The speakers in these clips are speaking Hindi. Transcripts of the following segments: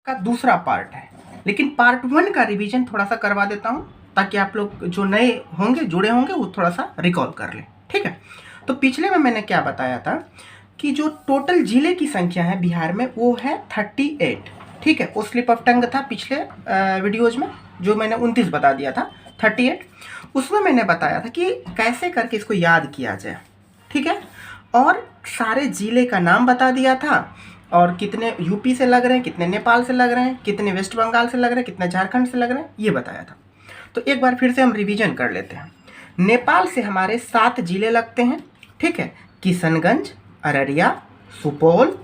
का दूसरा पार्ट है, लेकिन पार्ट 1 का रिवीजन थोड़ा सा करवा देता हूँ ताकि आप लोग जो नए होंगे जुड़े होंगे वो थोड़ा सा रिकॉल कर लें। ठीक है, तो पिछले में मैंने क्या बताया था कि जो टोटल जिले की संख्या है बिहार में वो है 38। ठीक है, वो स्लिप ऑफ टंग था पिछले वीडियोज में जो मैंने 29 बता दिया था, 38। उसमें मैंने बताया था कि कैसे करके इसको याद किया जाए। ठीक है, और सारे जिले का नाम बता दिया था और कितने यूपी से लग रहे हैं, कितने नेपाल से लग रहे हैं, कितने वेस्ट बंगाल से लग रहे हैं, कितने झारखंड से लग रहे हैं, ये बताया था। तो एक बार फिर से हम रिवीजन कर लेते हैं। नेपाल से हमारे 7 जिले लगते हैं। ठीक है, किशनगंज, अररिया, सुपौल,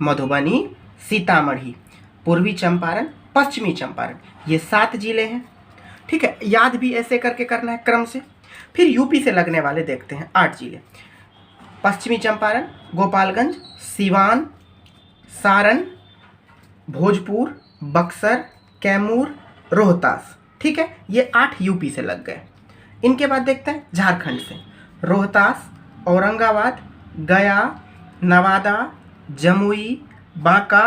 मधुबनी, सीतामढ़ी, पूर्वी चंपारण, पश्चिमी चंपारण, ये 7 जिले हैं। ठीक है, याद भी ऐसे करके करना है क्रम से। फिर यूपी से लगने वाले देखते हैं 8 जिले, पश्चिमी चंपारण, गोपालगंज, सिवान, सारण, भोजपुर, बक्सर, कैमूर, रोहतास। ठीक है, ये 8 यूपी से लग गए। इनके बाद देखते हैं झारखंड से, रोहतास, औरंगाबाद, गया, नवादा, जमुई, बांका,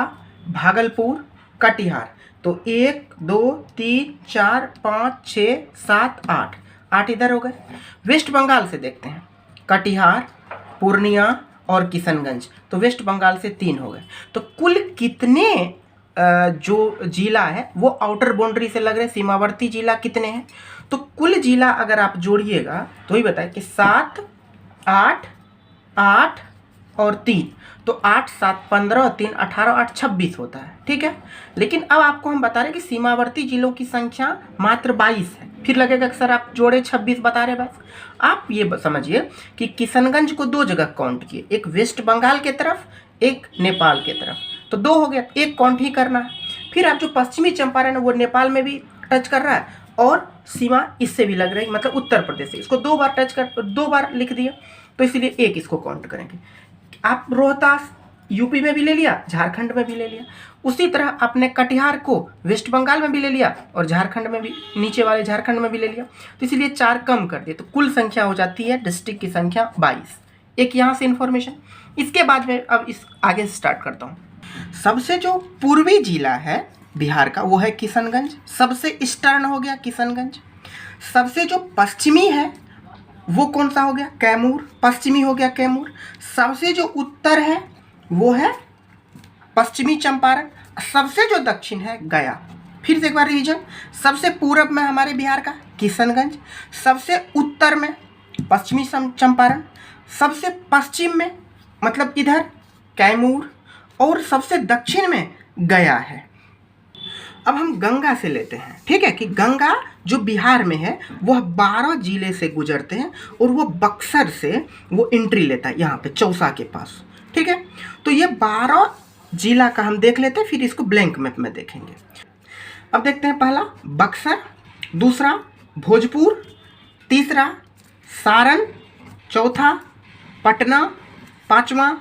भागलपुर, कटिहार। तो 1 2 3 4 5 6 7 8 इधर हो गए। वेस्ट बंगाल से देखते हैं, कटिहार, पूर्णिया और किशनगंज। तो वेस्ट बंगाल से 3 हो गए। तो कुल कितने जो जिला है वो आउटर बाउंड्री से लग रहे, सीमावर्ती जिला कितने हैं? तो कुल जिला अगर आप जोड़िएगा तो ही बताए कि 7 8 8 और 3, तो 8 7 15 3 18 8 26 होता है। ठीक है, लेकिन अब आपको हम बता रहे कि सीमावर्ती जिलों की संख्या मात्र 22 है। फिर लगेगा कि सर आप जोड़े 26 बता रहे बस। आप ये समझिए कि किशनगंज को 2 जगह काउंट किए, एक वेस्ट बंगाल के तरफ, एक नेपाल के तरफ, तो 2 हो गया, एक काउंट ही करना है। फिर आप जो पश्चिमी चंपारण है वो नेपाल में भी टच कर रहा है और सीमा इससे भी लग रही है, मतलब उत्तर प्रदेश से। इसको 2 बार टच कर, 2 बार लिख दिया, तो इसलिए एक इसको काउंट करेंगे। आप रोहतास यूपी में भी ले लिया, झारखंड में भी ले लिया। उसी तरह आपने कटिहार को वेस्ट बंगाल में भी ले लिया और झारखंड में भी, नीचे वाले झारखंड में भी ले लिया। तो इसलिए 4 कम कर दिए, तो कुल संख्या हो जाती है डिस्ट्रिक्ट की संख्या 22। एक यहाँ से इन्फॉर्मेशन। इसके बाद में अब इस आगे से स्टार्ट करता हूँ। सबसे जो पूर्वी जिला है बिहार का वो है किशनगंज, सबसे ईस्टर्न हो गया किशनगंज। सबसे जो पश्चिमी है वो कौन सा हो गया? कैमूर, पश्चिमी हो गया कैमूर। सबसे जो उत्तर है वो है पश्चिमी चंपारण। सबसे जो दक्षिण है गया। फिर से एक बार रिवीजन, सबसे पूरब में हमारे बिहार का किशनगंज, सबसे उत्तर में पश्चिमी चंपारण, सबसे पश्चिम में मतलब इधर कैमूर, और सबसे दक्षिण में गया है। अब हम गंगा से लेते हैं। ठीक है, कि गंगा जो बिहार में है वह 12 जिले से गुजरते हैं और वो बक्सर से वो एंट्री लेता है यहाँ पे चौसा के पास। ठीक है, तो ये 12 जिला का हम देख लेते हैं, फिर इसको ब्लैंक मैप में देखेंगे। अब देखते हैं, पहला बक्सर, दूसरा भोजपुर, तीसरा सारण, चौथा पटना, पांचवा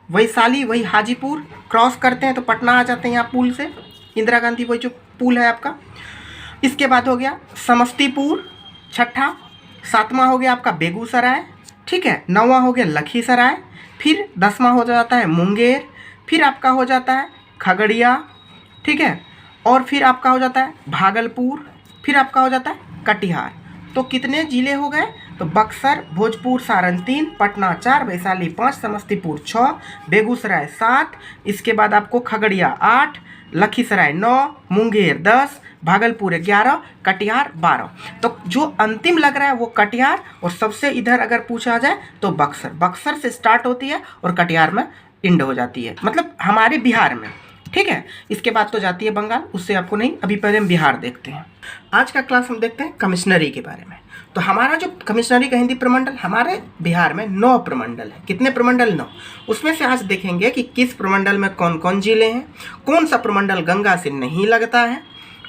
वैशाली, वही हाजीपुर, क्रॉस करते हैं तो पटना आ जाते हैं यहाँ पुल से, इंदिरा गांधी वही जो पुल है आपका। इसके बाद हो गया समस्तीपुर, छठा, 7वां हो गया आपका बेगूसराय। ठीक है, 9वां हो गया लखीसराय, फिर 10वां हो जाता है मुंगेर, फिर आपका हो जाता है खगड़िया। ठीक है, और फिर आपका हो जाता है भागलपुर, फिर आपका हो जाता है कटिहार। तो कितने जिले हो गए? तो बक्सर, भोजपुर, सारण 3, पटना 4, वैशाली 5, समस्तीपुर 6, बेगूसराय 7, इसके बाद आपको खगड़िया 8, लखीसराय 9, मुंगेर 10, भागलपुर 11, कटिहार 12। तो जो अंतिम लग रहा है वो कटिहार, और सबसे इधर अगर पूछा जाए तो बक्सर। बक्सर से स्टार्ट होती है और कटिहार में एंड हो जाती है, मतलब हमारे बिहार में। ठीक है, इसके बाद तो जाती है बंगाल, उससे आपको नहीं, अभी पहले हम बिहार देखते हैं। आज का क्लास हम देखते हैं कमिश्नरी के बारे में। तो हमारा जो कमिश्नरी का हिंदी प्रमंडल, हमारे बिहार में 9 प्रमंडल है। कितने प्रमंडल? 9। उसमें से आज देखेंगे कि किस प्रमंडल में कौन कौन जिले हैं, कौन सा प्रमंडल गंगा से नहीं लगता है।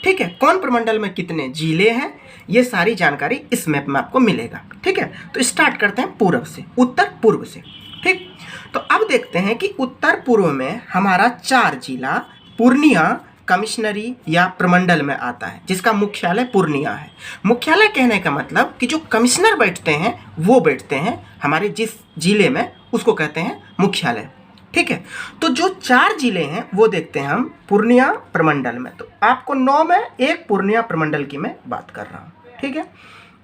ठीक है, कौन प्रमंडल में कितने जिले हैं, ये सारी जानकारी इस मैप में आपको मिलेगा। ठीक है, तो स्टार्ट करते हैं पूर्व से, उत्तर पूर्व से। ठीक, तो अब देखते हैं कि उत्तर पूर्व में हमारा 4 जिला पूर्णिया कमिश्नरी या प्रमंडल में आता है, जिसका मुख्यालय पूर्णिया है। मुख्यालय कहने का मतलब कि जो कमिश्नर बैठते हैं वो बैठते हैं हमारे जिस जिले में, उसको कहते हैं मुख्यालय। ठीक है। तो जो 4 जिले हैं वो देखते हैं हम पूर्णिया प्रमंडल में। तो आपको 9 में एक पूर्णिया प्रमंडल की मैं बात कर रहा हूँ, ठीक है।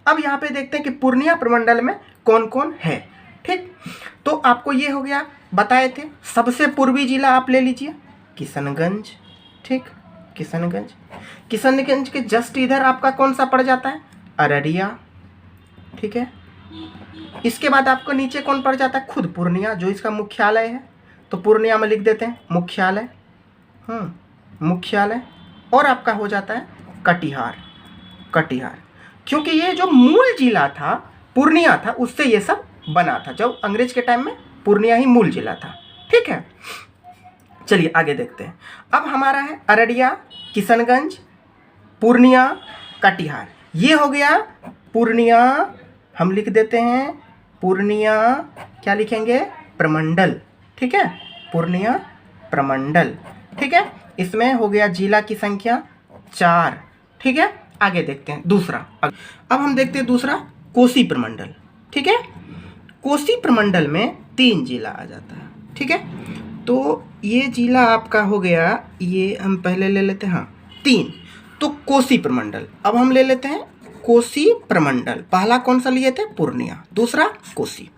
अब यहाँ पे देखते हैं कि पूर्णिया प्रमंडल में कौन कौन है, ठीक। तो आपको ये हो गया, बताए थे सबसे पूर्वी जिला आप ले लीजिए किशनगंज, ठीक। किशनगंज के जस्ट इधर आपका कौन सा पड़ जाता है, अररिया, ठीक है। इसके बाद आपको नीचे कौन पड़ जाता है, खुद पूर्णिया, जो इसका मुख्यालय है। तो पूर्णिया में लिख देते हैं मुख्यालय, मुख्यालय। और आपका हो जाता है कटिहार, क्योंकि ये जो मूल जिला था पूर्णिया था, उससे ये सब बना था। जब अंग्रेज के टाइम में पूर्णिया ही मूल जिला था, ठीक है। चलिए आगे देखते हैं। अब हमारा है अररिया, किशनगंज, पूर्णिया, कटिहार। ये हो गया पूर्णिया, हम लिख देते हैं पूर्णिया, क्या लिखेंगे, प्रमंडल, ठीक है, पूर्णिया प्रमंडल, ठीक है। इसमें हो गया जिला की संख्या 4, ठीक है। आगे देखते हैं दूसरा। अब हम देखते हैं दूसरा कोसी प्रमंडल, ठीक है। कोसी प्रमंडल में 3 जिला आ जाता है, ठीक है। तो ये जिला आपका हो गया, ये हम पहले ले लेते हैं, हाँ 3। तो कोसी प्रमंडल, अब हम ले लेते हैं कोसी प्रमंडल। पहला कौन सा लिए थे, पूर्णिया, दूसरा कोसी।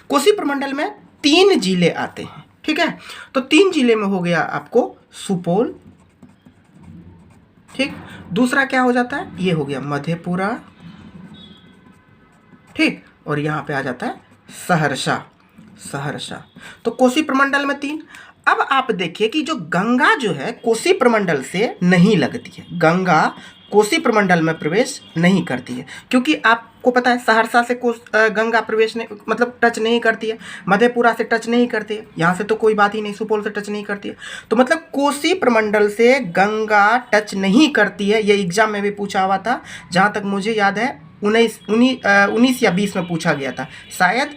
कोसी प्रमंडल में 3 जिले आते हैं, ठीक है। तो 3 जिले में हो गया आपको सुपौल, ठीक। दूसरा क्या हो जाता है, ये हो गया मधेपुरा, ठीक। और यहाँ पे आ जाता है सहरसा। तो कोसी प्रमंडल में 3। अब आप देखिए कि जो गंगा जो है कोसी प्रमंडल से नहीं लगती है, गंगा कोसी प्रमंडल में प्रवेश नहीं करती है, क्योंकि आपको पता है सहरसा से गंगा प्रवेश नहीं, मतलब टच नहीं करती है, मधेपुरा से टच नहीं करती है, यहाँ से तो कोई बात ही नहीं, सुपौल से टच नहीं करती है। तो मतलब कोसी प्रमंडल से गंगा टच नहीं करती है। ये एग्जाम में भी पूछा हुआ था, जहाँ तक मुझे याद है 19 या 20 में पूछा गया था, शायद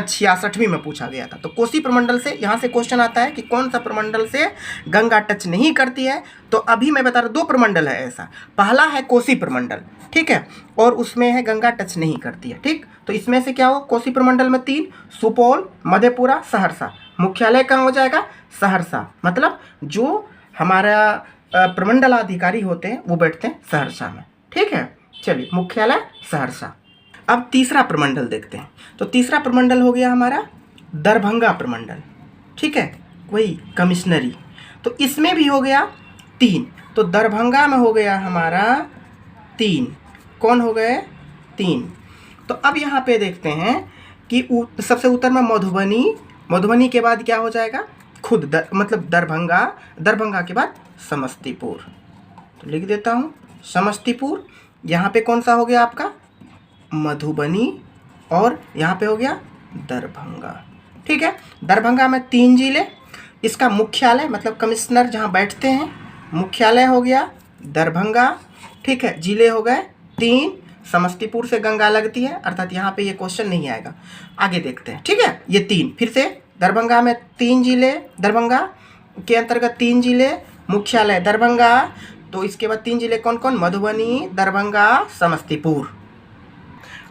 66वीं में पूछा गया था। तो कोसी प्रमंडल से यहाँ से क्वेश्चन आता है कि कौन सा प्रमंडल से गंगा टच नहीं करती है। तो अभी मैं बता रहा हूँ 2 प्रमंडल है ऐसा, पहला है कोसी प्रमंडल, ठीक है, और उसमें है गंगा टच नहीं करती है, ठीक। तो इसमें से क्या हो, कोसी प्रमंडल में 3, सुपौल, मधेपुरा, सहरसा। मुख्यालय कहाँ हो जाएगा, सहरसा, मतलब जो हमारा प्रमंडलाधिकारी होते हैं वो बैठते हैं सहरसा में, ठीक है। चलिए मुख्यालय सहरसा। अब तीसरा प्रमंडल देखते हैं। तो तीसरा प्रमंडल हो गया हमारा दरभंगा प्रमंडल, ठीक है, वही कमिश्नरी। तो इसमें भी हो गया 3। तो दरभंगा में हो गया हमारा 3, कौन हो गए, 3। तो अब यहाँ पे देखते हैं कि सबसे उत्तर में मधुबनी के बाद क्या हो जाएगा, खुद मतलब दरभंगा के बाद समस्तीपुर। तो लिख देता हूँ समस्तीपुर। यहाँ पे कौन सा हो गया आपका, मधुबनी, और यहाँ पे हो गया दरभंगा, ठीक है। दरभंगा में 3 जिले, इसका मुख्यालय मतलब कमिश्नर जहाँ बैठते हैं, मुख्यालय हो गया दरभंगा, ठीक है। जिले हो गए 3, समस्तीपुर से गंगा लगती है, अर्थात यहाँ पे ये क्वेश्चन नहीं आएगा। आगे देखते हैं, ठीक है। ये 3 फिर से, दरभंगा में 3 जिले, दरभंगा के अंतर्गत 3 जिले, मुख्यालय दरभंगा। तो इसके बाद 3 जिले कौन कौन, मधुबनी, दरभंगा, समस्तीपुर।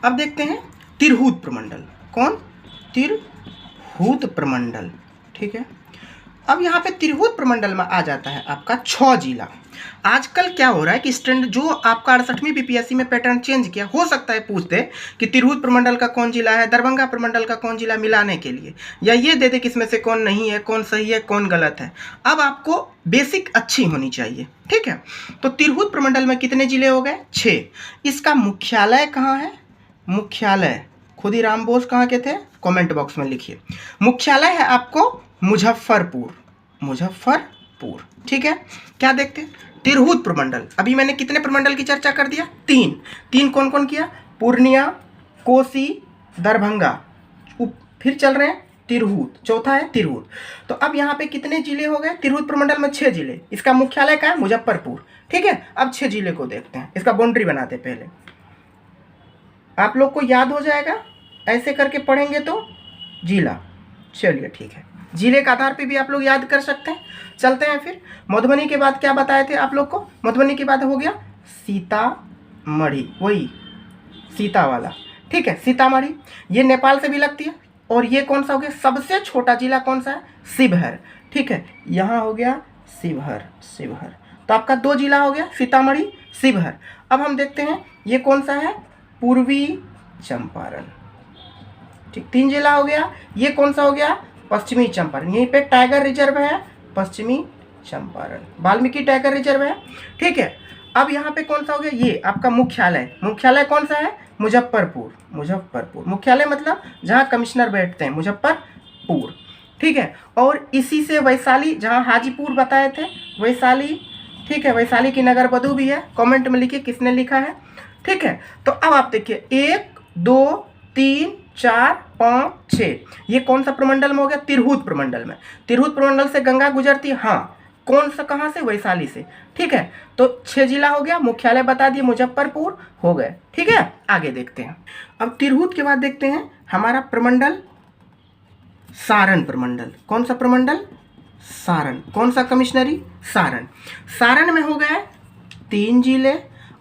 अब देखते हैं तिरहुत प्रमंडल, कौन, तिरहुत प्रमंडल, ठीक है। अब यहाँ पे तिरहुत प्रमंडल में आ जाता है आपका 6 जिला। आजकल क्या हो रहा है कि स्टैंड जो आपका 68वीं बीपीएससी में पैटर्न चेंज किया, हो सकता है पूछ दे कि तिरहुत प्रमंडल का कौन जिला है, दरभंगा प्रमंडल का कौन जिला, मिलाने के लिए, या ये दे दे कि इसमें से कौन नहीं है, कौन सही है, कौन गलत है। अब आपको बेसिक अच्छी होनी चाहिए, ठीक है। तो तिरहुत प्रमंडल में कितने जिले हो गए, 6। इसका मुख्यालय कहाँ है, मुख्यालय खुदीराम बोस कहाँ के थे, कमेंट बॉक्स में लिखिए। मुख्यालय है आपको मुजफ्फरपुर, ठीक है। क्या देखते हैं, तिरहुत प्रमंडल। अभी मैंने कितने प्रमंडल की चर्चा कर दिया, 3 कौन कौन किया, पूर्णिया, कोसी, दरभंगा, फिर चल रहे हैं तिरहुत, चौथा है तिरहुत। तो अब यहाँ पे कितने जिले हो गए, तिरहुत प्रमंडल में 6 जिले, इसका मुख्यालय कहाँ है, मुजफ्फरपुर, ठीक है। अब 6 जिले को देखते हैं, इसका बाउंड्री बनाते पहले, आप लोग को याद हो जाएगा, ऐसे करके पढ़ेंगे तो जिला। चलिए ठीक है, जिले के आधार पे भी आप लोग याद कर सकते हैं। चलते हैं फिर, मधुबनी के बाद क्या बताए थे आप लोग को, मधुबनी के बाद हो गया सीतामढ़ी, वही सीता वाला, ठीक है, सीतामढ़ी। ये नेपाल से भी लगती है, और ये कौन सा हो गया, सबसे छोटा जिला कौन सा है, शिवहर। ठीक है, यहाँ हो गया शिवहर, शिवहर। तो आपका 2 जिला हो गया, सीतामढ़ी, शिवहर। अब हम देखते हैं ये कौन सा है, पूर्वी चंपारण। ठीक, 3 जिला हो गया। ये कौन सा हो गया, पश्चिमी चंपारण। यहीं पे टाइगर रिजर्व है, पश्चिमी चंपारण, वाल्मीकि टाइगर रिजर्व है। ठीक है, अब यहाँ पे कौन सा हो गया, ये आपका मुख्यालय। मुख्यालय कौन सा है, मुजफ्फरपुर, मुजफ्फरपुर। मुख्यालय मतलब जहाँ कमिश्नर बैठते हैं, मुजफ्फरपुर। ठीक है, और इसी से वैशाली, जहाँ हाजीपुर बताए थे, वैशाली। ठीक है, वैशाली की नगर वधु भी है। कमेंट में लिखिए किसने लिखा है। ठीक है, तो अब आप देखिए 1 2 3 4 5 6, ये कौन सा प्रमंडल में हो गया, तिरहुत प्रमंडल में। तिरहुत प्रमंडल से गंगा गुजरती है, हाँ। कौन सा, कहाँ से, वैशाली से। ठीक है, तो 6 जिला हो गया। मुख्यालय बता दिए, मुजफ्फरपुर हो गए। ठीक है, आगे देखते हैं। अब तिरहुत के बाद देखते हैं हमारा प्रमंडल सारण प्रमंडल। कौन सा प्रमंडल, सारण। कौन सा कमिश्नरी, सारण। सारण में हो गए 3 जिले,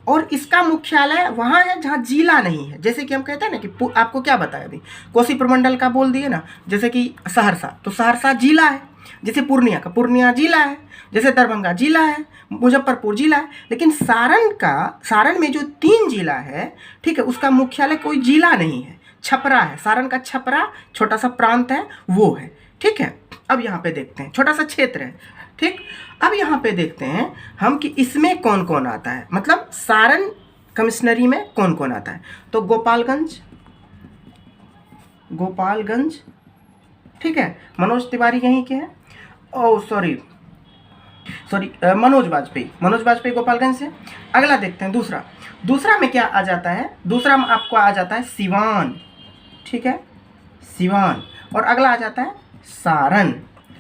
और इसका मुख्यालय वहाँ है जहाँ जिला नहीं है। जैसे कि हम कहते हैं ना कि आपको क्या बताया अभी, कोसी प्रमंडल का बोल दिए ना, जैसे कि सहरसा, तो सहरसा जिला है। जैसे पूर्णिया का पूर्णिया जिला है, जैसे दरभंगा जिला है, मुजफ्फरपुर जिला है। लेकिन सारण में जो 3 जिला है, ठीक है, उसका मुख्यालय कोई जिला नहीं है, छपरा है। सारण का छपरा छोटा सा प्रांत है, वो है। ठीक है, अब यहाँ पे देखते हैं, छोटा सा क्षेत्र है। ठीक, अब यहाँ पे देखते हैं हम कि इसमें कौन कौन आता है, मतलब सारण कमिश्नरी में कौन कौन आता है। तो गोपालगंज, गोपालगंज। ठीक है, मनोज तिवारी यहीं के हैं। ओह सॉरी, मनोज वाजपेयी गोपालगंज से। अगला देखते हैं दूसरा में क्या आ जाता है, दूसरा में आपको आ जाता है सिवान। ठीक है, सिवान। और अगला आ जाता है सारण।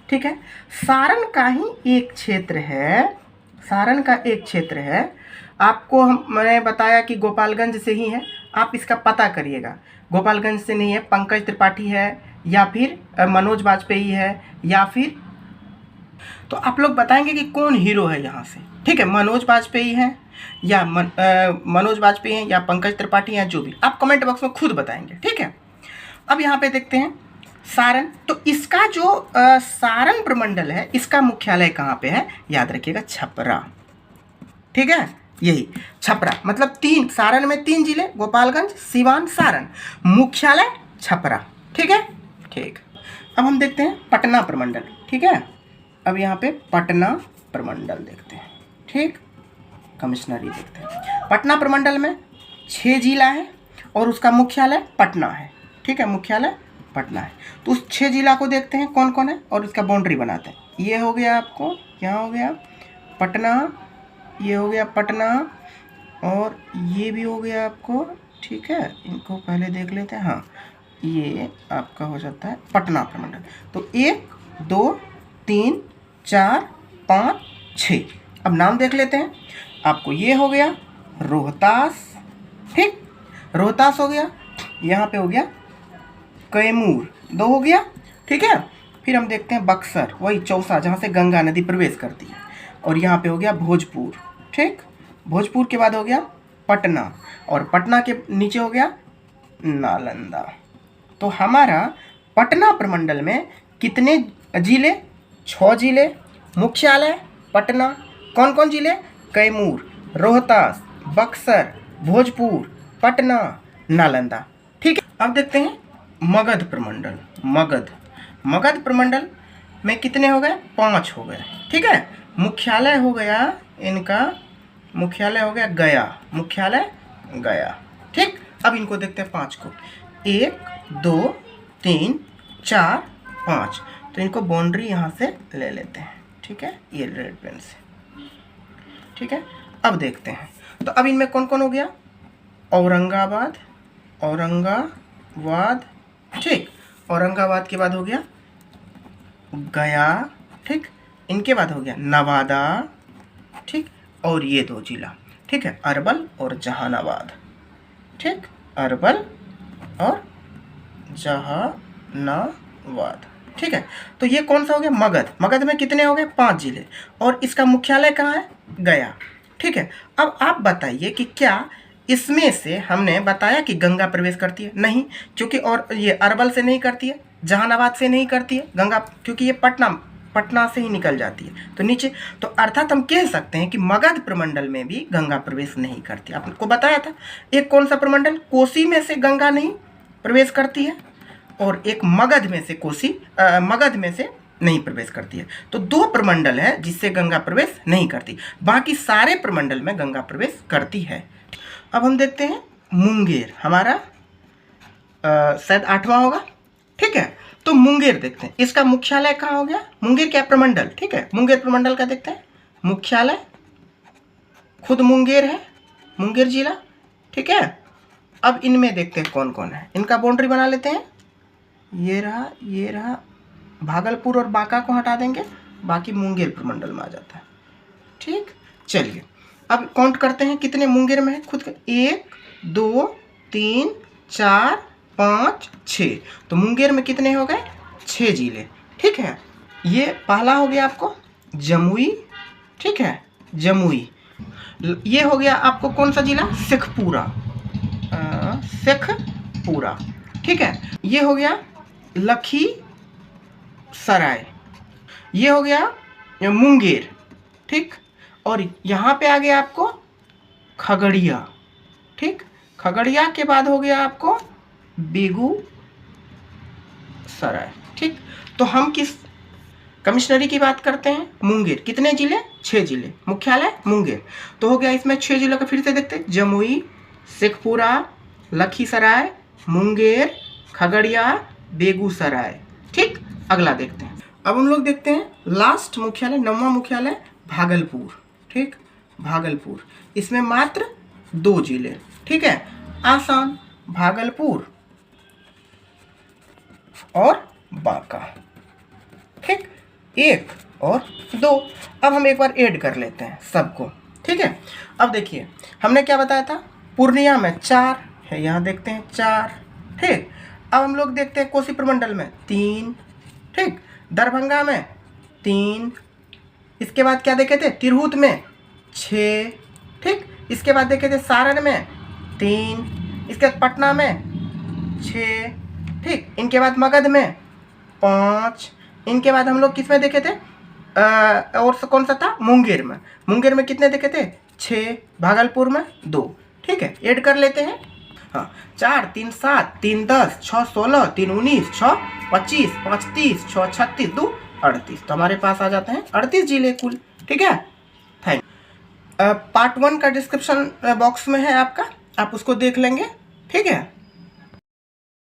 ठीक है, सारण का ही एक क्षेत्र है, सारण का एक क्षेत्र है। आपको मैंने बताया कि गोपालगंज से ही है, आप इसका पता करिएगा। गोपालगंज से नहीं है, पंकज त्रिपाठी है, या फिर मनोज वाजपेयी है, या फिर, तो आप लोग बताएंगे कि कौन हीरो है यहाँ से। ठीक है, मनोज वाजपेयी हैं या मनोज वाजपेयी हैं या पंकज त्रिपाठी हैं, जो भी आप कमेंट बॉक्स में खुद बताएंगे। ठीक है, अब यहाँ पे देखते हैं सारण। तो इसका जो सारण प्रमंडल है, इसका मुख्यालय कहाँ पे है, याद रखिएगा, छपरा। ठीक है, यही छपरा, मतलब 3, सारण में 3 जिले, गोपालगंज, सिवान, सारण, मुख्यालय छपरा। ठीक है, ठीक। अब हम देखते हैं पटना प्रमंडल। ठीक है, अब यहाँ पे पटना प्रमंडल देखते हैं। ठीक, कमिश्नरी देखते हैं। पटना प्रमंडल में 6 जिला है और उसका मुख्यालय पटना है। ठीक है, मुख्यालय पटना है। तो उस 6 जिला को देखते हैं कौन कौन है और इसका बाउंड्री बनाते हैं। ये हो गया आपको, यहाँ हो गया पटना, ये हो गया पटना, और ये भी हो गया आपको। ठीक है, इनको पहले देख लेते हैं। हाँ, ये आपका हो जाता है पटना प्रमंडल। तो 1 2 3 4 5 6। अब नाम देख लेते हैं आपको। ये हो गया रोहतास। ठीक, रोहतास हो गया। यहाँ पे हो गया कैमूर, 2 हो गया। ठीक है, फिर हम देखते हैं बक्सर, वही चौसा, जहाँ से गंगा नदी प्रवेश करती है, और यहाँ पे हो गया भोजपुर। ठीक, भोजपुर के बाद हो गया पटना, और पटना के नीचे हो गया नालंदा। तो हमारा पटना प्रमंडल में कितने जिले, 6 जिले, मुख्यालय पटना। कौन कौन जिले, कैमूर, रोहतास, बक्सर, भोजपुर, पटना, नालंदा। ठीक है, अब देखते हैं मगध प्रमंडल। मगध प्रमंडल में कितने हो गए, 5 हो गए। ठीक है, मुख्यालय हो गया इनका, मुख्यालय हो गया गया, मुख्यालय गया। ठीक, अब इनको देखते हैं 5 को, 1 2 3 4 5। तो इनको बाउंड्री यहाँ से ले लेते हैं। ठीक है, ये रेड पेन से। ठीक है, अब देखते हैं। तो अब इनमें कौन कौन हो गया, औरंगाबाद, ठीक, औरंगाबाद के बाद हो गया गया। ठीक, इनके बाद हो गया नवादा। ठीक, और ये 2 जिला। ठीक है, अरवल और जहानाबाद। ठीक, अरवल और जहानाबाद। ठीक है, तो ये कौन सा हो गया, मगध में कितने हो गए, 5 जिले, और इसका मुख्यालय कहाँ है, गया। ठीक है, अब आप बताइए कि क्या इसमें से हमने बताया कि गंगा प्रवेश करती है नहीं, क्योंकि और ये अरवल से नहीं करती है, जहानाबाद से नहीं करती है गंगा, क्योंकि ये पटना से ही निकल जाती है तो नीचे। तो अर्थात हम कह सकते हैं कि मगध प्रमंडल में भी गंगा प्रवेश नहीं करती। आपको बताया था एक कौन सा प्रमंडल, कोसी में से गंगा नहीं प्रवेश करती है और एक मगध में से मगध में से नहीं प्रवेश करती है। तो 2 प्रमंडल है जिससे गंगा प्रवेश नहीं करती, बाकी सारे प्रमंडल में गंगा प्रवेश करती है। अब हम देखते हैं मुंगेर, हमारा शायद 8वां होगा, ठीक है। तो मुंगेर देखते हैं, इसका मुख्यालय कहाँ हो गया, मुंगेर क्या प्रमंडल, ठीक है। मुंगेर प्रमंडल का देखते हैं, मुख्यालय खुद मुंगेर है, मुंगेर जिला, ठीक है। अब इनमें देखते हैं कौन कौन है, इनका बाउंड्री बना लेते हैं। ये रहा भागलपुर और बांका को हटा देंगे, बाकी मुंगेर प्रमंडल में आ जाता है, ठीक। चलिए अब काउंट करते हैं कितने मुंगेर में है खुद के, 1 2 3 4 5 6। तो मुंगेर में कितने हो गए, 6 जिले, ठीक है। ये पहला हो गया आपको जमुई, ठीक है, जमुई। ये हो गया आपको कौन सा जिला, शेखपुरा, शेखपुरा, ठीक है। ये हो गया लखीसराय, ये हो गया मुंगेर, ठीक। और यहाँ पे आ गया आपको खगड़िया, ठीक। खगड़िया के बाद हो गया आपको बेगूसराय, ठीक। तो हम किस कमिश्नरी की बात करते हैं, मुंगेर। कितने जिले, 6 जिले, मुख्यालय मुंगेर। तो हो गया इसमें 6 जिलों का, फिर से देखते हैं, जमुई, शेखपुरा, लखीसराय, मुंगेर, खगड़िया, बेगूसराय, ठीक। अगला देखते हैं, अब हम लोग देखते हैं लास्ट मुख्यालय, 9वां मुख्यालय भागलपुर, ठीक, भागलपुर। इसमें मात्र 2 जिले, ठीक है, आसान, भागलपुर और बांका, ठीक, 1 और 2। अब हम एक बार ऐड कर लेते हैं सबको, ठीक है। अब देखिए हमने क्या बताया था, पूर्णिया में 4 है, यहाँ देखते हैं 4, ठीक। अब हम लोग देखते हैं कोसी प्रमंडल में 3, ठीक, दरभंगा में 3, इसके बाद क्या देखे थे, तिरहुत में 6, ठीक। इसके बाद देखे थे सारण में 3, इसके बाद पटना में 6, ठीक। इनके बाद मगध में 5, इनके बाद हम लोग किस में देखे थे, और कौन सा था, मुंगेर में। मुंगेर में कितने देखे थे, 6, भागलपुर में 2, ठीक है। ऐड कर लेते हैं, हाँ, 4 3 7 3 10 6 16 3 19 6 25 5 30 6 36 2 38। तो हमारे पास आ जाते हैं 38 जिले कुल, ठीक है। थैंक पार्ट 1 का डिस्क्रिप्शन बॉक्स में है आपका, आप उसको देख लेंगे, ठीक है।